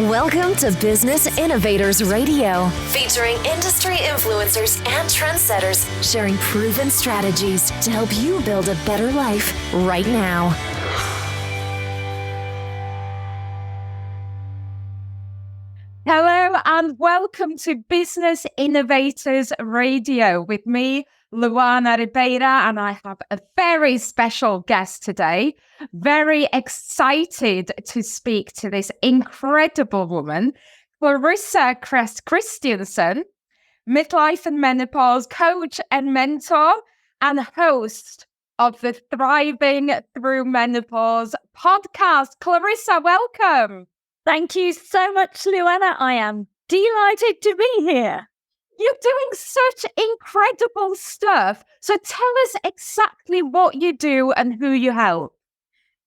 Welcome to Business Innovators Radio, featuring industry influencers and trendsetters sharing proven strategies to help you build a better life right now. Hello and welcome to Business Innovators Radio with me, Luana Ribeira, and I have a very special guest today. Very excited to speak to this incredible woman, Clarissa Kristjansson, midlife and menopause coach and mentor, and host of the Thriving Thru Menopause podcast. Clarissa, welcome. Thank you so much, Luana. I am delighted to be here. You're doing such incredible stuff. So tell us exactly what you do and who you help.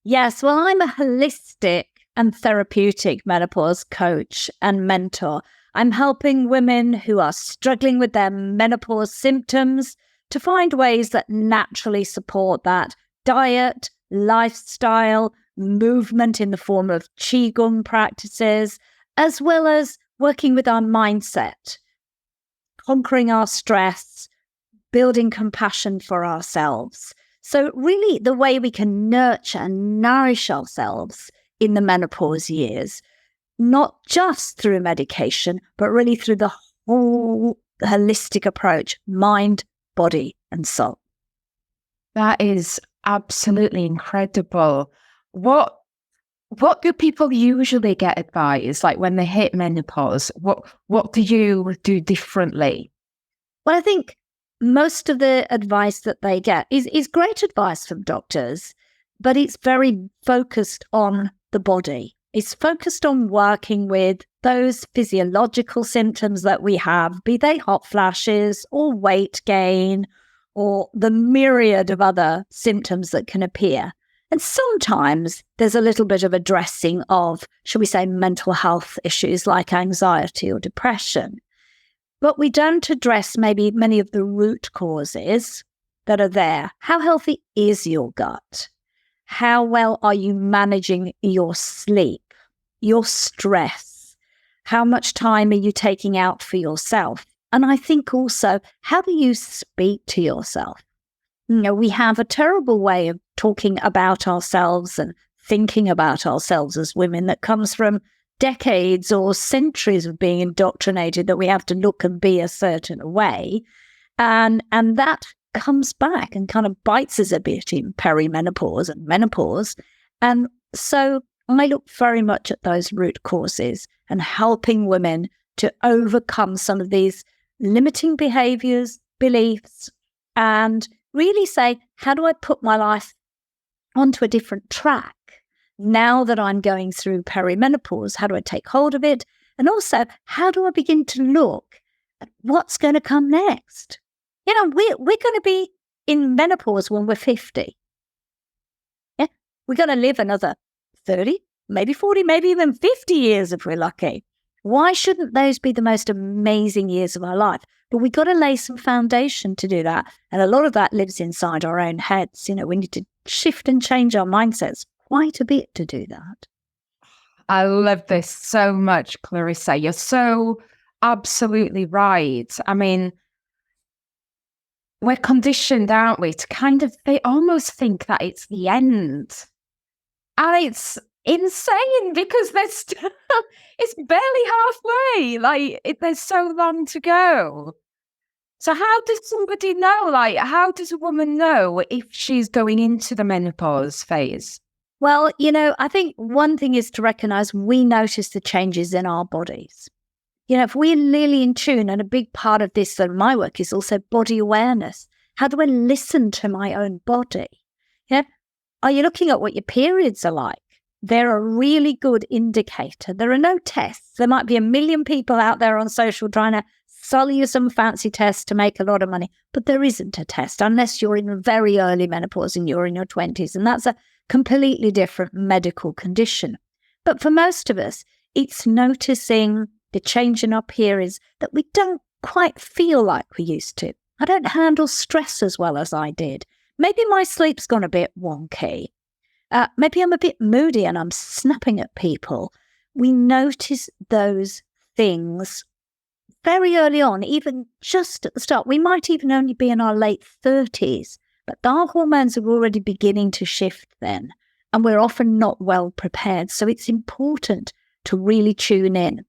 Yes, well, I'm a holistic and therapeutic menopause coach and mentor. I'm helping women who are struggling with their menopause symptoms to find ways that naturally support that diet, lifestyle, movement in the form of qigong practices, as well as working with our mindset, conquering our stress, building compassion for ourselves. So really the way we can nurture and nourish ourselves in the menopause years, not just through medication, but really through the whole holistic approach, mind, body, and soul. That is absolutely incredible. What do people usually get advised, like when they hit menopause? What do you do differently? Well, I think most of the advice that they get is great advice from doctors, but it's very focused on the body. It's focused on working with those physiological symptoms that we have, be they hot flashes or weight gain or the myriad of other symptoms that can appear. And sometimes there's a little bit of addressing of, shall we say, mental health issues like anxiety or depression. But we don't address maybe many of the root causes that are there. How healthy is your gut? How well are you managing your sleep, your stress? How much time are you taking out for yourself? And I think also, how do you speak to yourself? You know, we have a terrible way of talking about ourselves and thinking about ourselves as women that comes from decades or centuries of being indoctrinated that we have to look and be a certain way. And that comes back and kind of bites us a bit in perimenopause and menopause. And so I look very much at those root causes and helping women to overcome some of these limiting behaviors, beliefs, and really say, how do I put my life onto a different track now that I'm going through perimenopause? How do I take hold of it? And also, how do I begin to look at what's going to come next? You know, we're going to be in menopause when we're 50. Yeah, we're going to live another 30, maybe 40, maybe even 50 years if we're lucky. Why shouldn't those be the most amazing years of our life? But we've got to lay some foundation to do that. And a lot of that lives inside our own heads. You know, we need to shift and change our mindsets quite a bit to do that. I love this so much, Clarissa. You're so absolutely right. I mean, we're conditioned, aren't we, to kind of, they almost think that it's the end. And it's insane because it's barely halfway. Like, there's so long to go. So how does somebody know? Like, how does a woman know if she's going into the menopause phase? Well, you know, I think one thing is to recognize we notice the changes in our bodies. You know, if we're really in tune, and a big part of this and my work is also body awareness. How do I listen to my own body? Yeah. Are you looking at what your periods are like? They're a really good indicator. There are no tests. There might be 1 million people out there on social trying to sell you some fancy tests to make a lot of money, but there isn't a test unless you're in very early menopause and you're in your 20s, and that's a completely different medical condition. But for most of us, it's noticing the change in our periods that we don't quite feel like we used to. I don't handle stress as well as I did. Maybe my sleep's gone a bit wonky. Maybe I'm a bit moody and I'm snapping at people. we notice those things very early on, even just at the start. We might even only be in our late 30s, but our hormones are already beginning to shift then, and we're often not well prepared. So it's important to really tune in.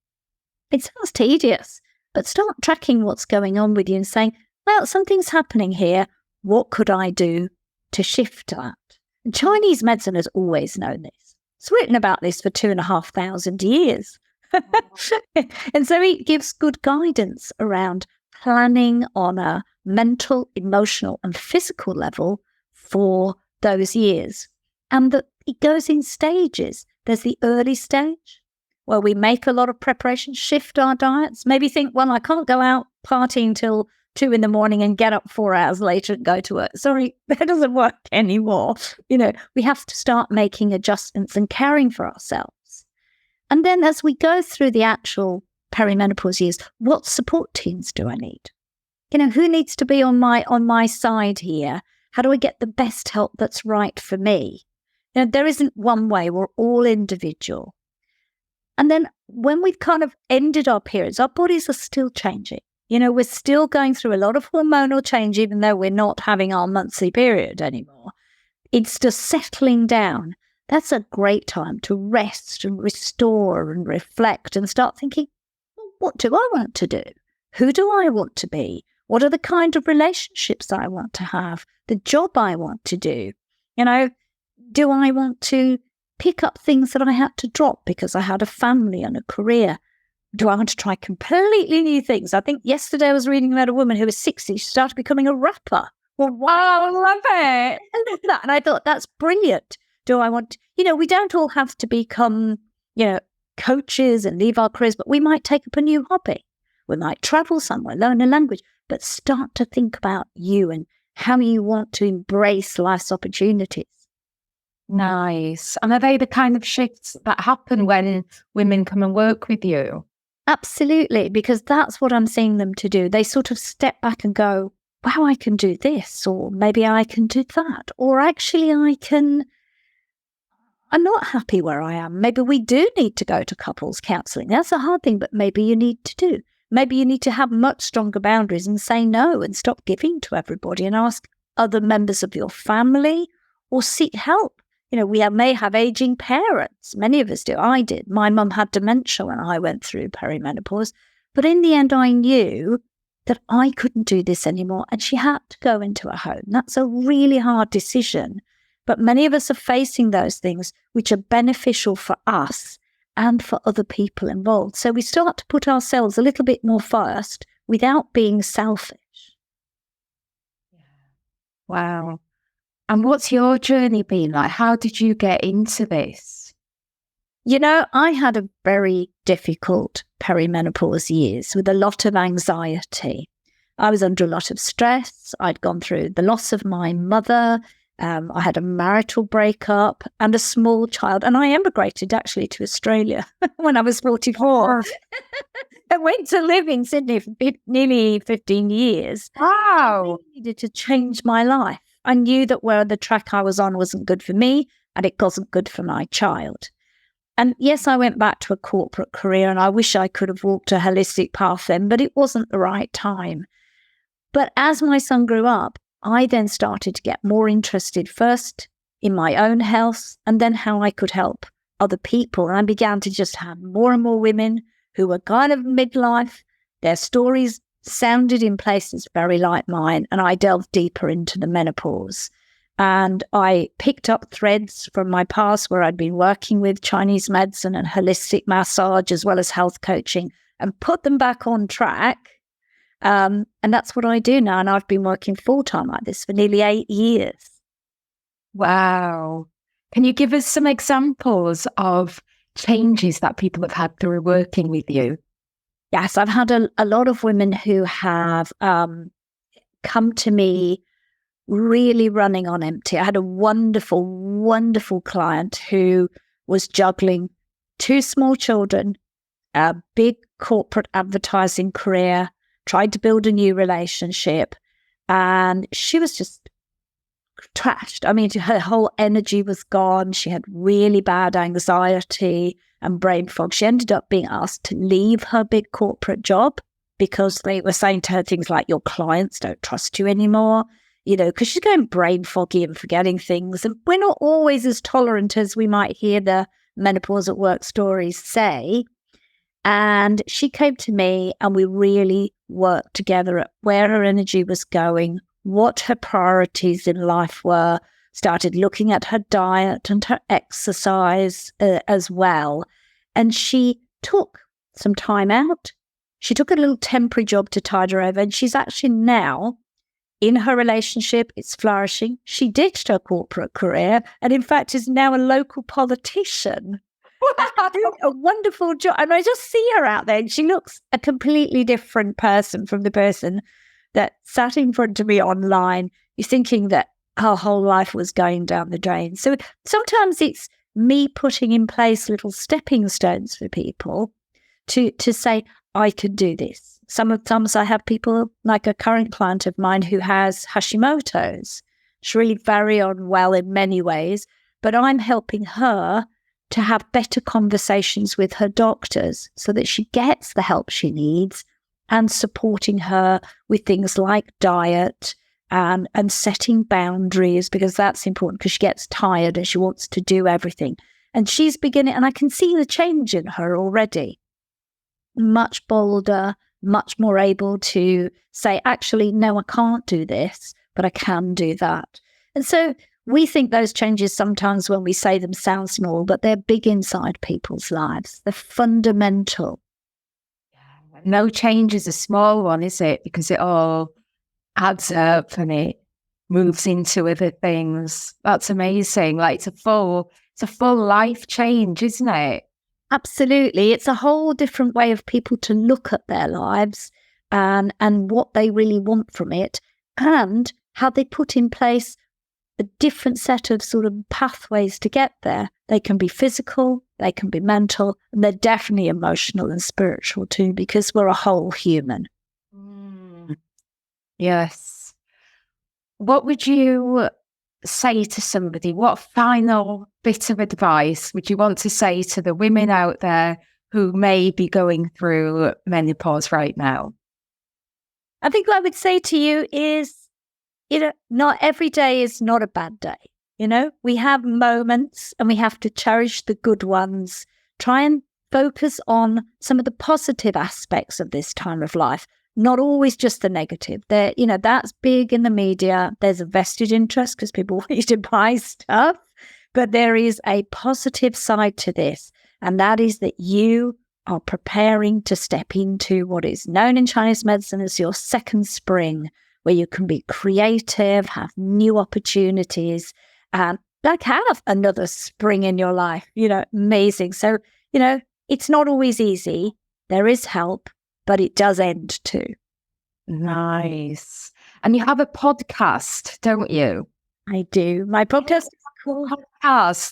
It sounds tedious, but start tracking what's going on with you and saying, well, something's happening here. What could I do to shift that? And Chinese medicine has always known this. It's written about this for 2,500 years. And so it gives good guidance around planning on a mental, emotional, and physical level for those years. And that it goes in stages. There's the early stage where we make a lot of preparation, shift our diets, maybe think, well, I can't go out partying till 2 a.m. and get up 4 hours later and go to work. Sorry, that doesn't work anymore. We have to start making adjustments and caring for ourselves. And then as we go through the actual perimenopause years, what support teams do I need? Who needs to be on my side here? How do I get the best help that's right for me? There isn't one way. We're all individual. And then when we've kind of ended our periods, our bodies are still changing. We're still going through a lot of hormonal change, even though we're not having our monthly period anymore. It's just settling down. That's a great time to rest and restore and reflect and start thinking, well, what do I want to do? Who do I want to be? What are the kind of relationships I want to have? The job I want to do? Do I want to pick up things that I had to drop because I had a family and a career? Do I want to try completely new things? I think yesterday I was reading about a woman who was 60. She started becoming a rapper. Well, wow, I love it. I love that. And I thought, that's brilliant. Do I want to, we don't all have to become, coaches and leave our careers, but we might take up a new hobby. We might travel somewhere, learn a language, but start to think about you and how you want to embrace life's opportunities. Nice. And are they the kind of shifts that happen when women come and work with you? Absolutely, because that's what I'm seeing them to do. They sort of step back and go, wow, I can do this, or maybe I can do that, or actually I'm not happy where I am. Maybe we do need to go to couples counselling. That's a hard thing, but maybe you need to do. Maybe you need to have much stronger boundaries and say no and stop giving to everybody and ask other members of your family or seek help. We may have aging parents. Many of us do. I did. My mum had dementia when I went through perimenopause. But in the end, I knew that I couldn't do this anymore and she had to go into a home. That's a really hard decision. But many of us are facing those things which are beneficial for us and for other people involved. So we start to put ourselves a little bit more first without being selfish. Wow. And what's your journey been like? How did you get into this? I had a very difficult perimenopause years with a lot of anxiety. I was under a lot of stress. I'd gone through the loss of my mother. I had a marital breakup and a small child. And I emigrated actually to Australia when I was 44. I went to live in Sydney for nearly 15 years. Wow. I needed to change my life. I knew that where the track I was on wasn't good for me and it wasn't good for my child. And yes, I went back to a corporate career and I wish I could have walked a holistic path then, but it wasn't the right time. But as my son grew up, I then started to get more interested first in my own health and then how I could help other people. And I began to just have more and more women who were kind of midlife. Their stories sounded in places very like mine. And I delved deeper into the menopause. And I picked up threads from my past where I'd been working with Chinese medicine and holistic massage as well as health coaching and put them back on track. And that's what I do now. And I've been working full-time like this for nearly 8 years. Wow. Can you give us some examples of changes that people have had through working with you? Yes, I've had a lot of women who have come to me really running on empty. I had a wonderful, wonderful client who was juggling 2 small children, a big corporate advertising career, tried to build a new relationship, and she was just trashed. I mean, her whole energy was gone. She had really bad anxiety and brain fog. She ended up being asked to leave her big corporate job because they were saying to her things like, your clients don't trust you anymore, because she's going brain foggy and forgetting things. And we're not always as tolerant as we might hear the menopause at work stories say. And she came to me and we really worked together at where her energy was going, what her priorities in life were, started looking at her diet and her exercise as well. And she took some time out. She took a little temporary job to tide her over. And she's actually now in her relationship. It's flourishing. She ditched her corporate career and in fact is now a local politician. Doing a wonderful job. And I just see her out there and she looks a completely different person from the person that sat in front of me online. You're thinking that her whole life was going down the drain. So sometimes it's me putting in place little stepping stones for people to say, I could do this. Sometimes I have people like a current client of mine who has Hashimoto's. She's really very unwell in many ways, but I'm helping her to have better conversations with her doctors so that she gets the help she needs and supporting her with things like diet and setting boundaries, because that's important because she gets tired and she wants to do everything. And she's beginning, and I can see the change in her already. Much bolder, much more able to say, actually, no, I can't do this, but I can do that. And so we think those changes sometimes when we say them sound small, but they're big inside people's lives. They're fundamental. No change is a small one, is it? Because it all adds up and it moves into other things. That's amazing. Like it's a full life change, isn't it? Absolutely. It's a whole different way of people to look at their lives and what they really want from it and how they put in place a different set of sort of pathways to get there. They can be physical, they can be mental, and they're definitely emotional and spiritual too, because we're a whole human. Yes. What would you say to somebody? What final bit of advice would you want to say to the women out there who may be going through menopause right now? I think what I would say to you is, not every day is not a bad day. We have moments and we have to cherish the good ones. Try and focus on some of the positive aspects of this time of life, not always just the negative. That's big in the media. There's a vested interest because people want you to buy stuff, but there is a positive side to this. And that is that you are preparing to step into what is known in Chinese medicine as your second spring, where you can be creative, have new opportunities, and have another spring in your life. Amazing. So, it's not always easy. There is help, but it does end too. Nice. And you have a podcast, don't you? I do. My podcast is called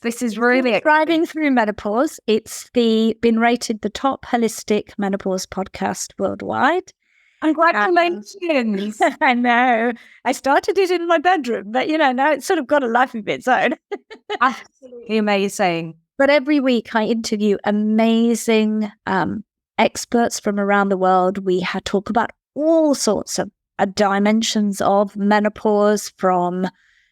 This is really Thriving Thru Menopause. It's been rated the top holistic menopause podcast worldwide. Congratulations. I know. I started it in my bedroom, but now it's sort of got a life of its own. Absolutely amazing. But every week I interview amazing experts from around the world. We talk about all sorts of dimensions of menopause, from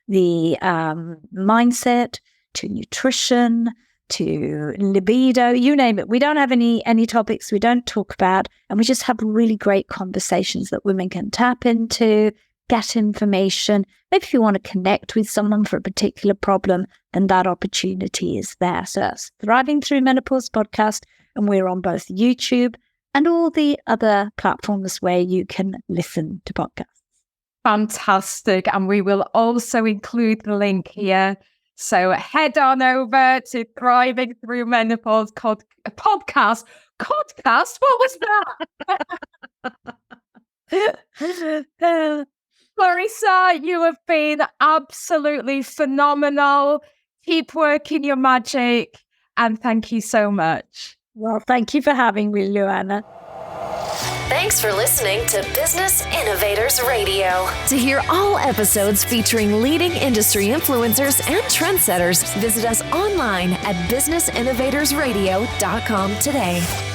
the mindset to nutrition to libido, you name it. We don't have any topics we don't talk about, and we just have really great conversations that women can tap into, get information. Maybe if you want to connect with someone for a particular problem, then that opportunity is there. So that's Thriving Thru Menopause podcast, and we're on both YouTube and all the other platforms where you can listen to podcasts. Fantastic. And we will also include the link here. So head on over to Thriving Thru Menopause podcast. Podcast? What was that? Clarissa, you have been absolutely phenomenal. Keep working your magic. And thank you so much. Well, thank you for having me, Luana. Thanks for listening to Business Innovators Radio. To hear all episodes featuring leading industry influencers and trendsetters, visit us online at businessinnovatorsradio.com today.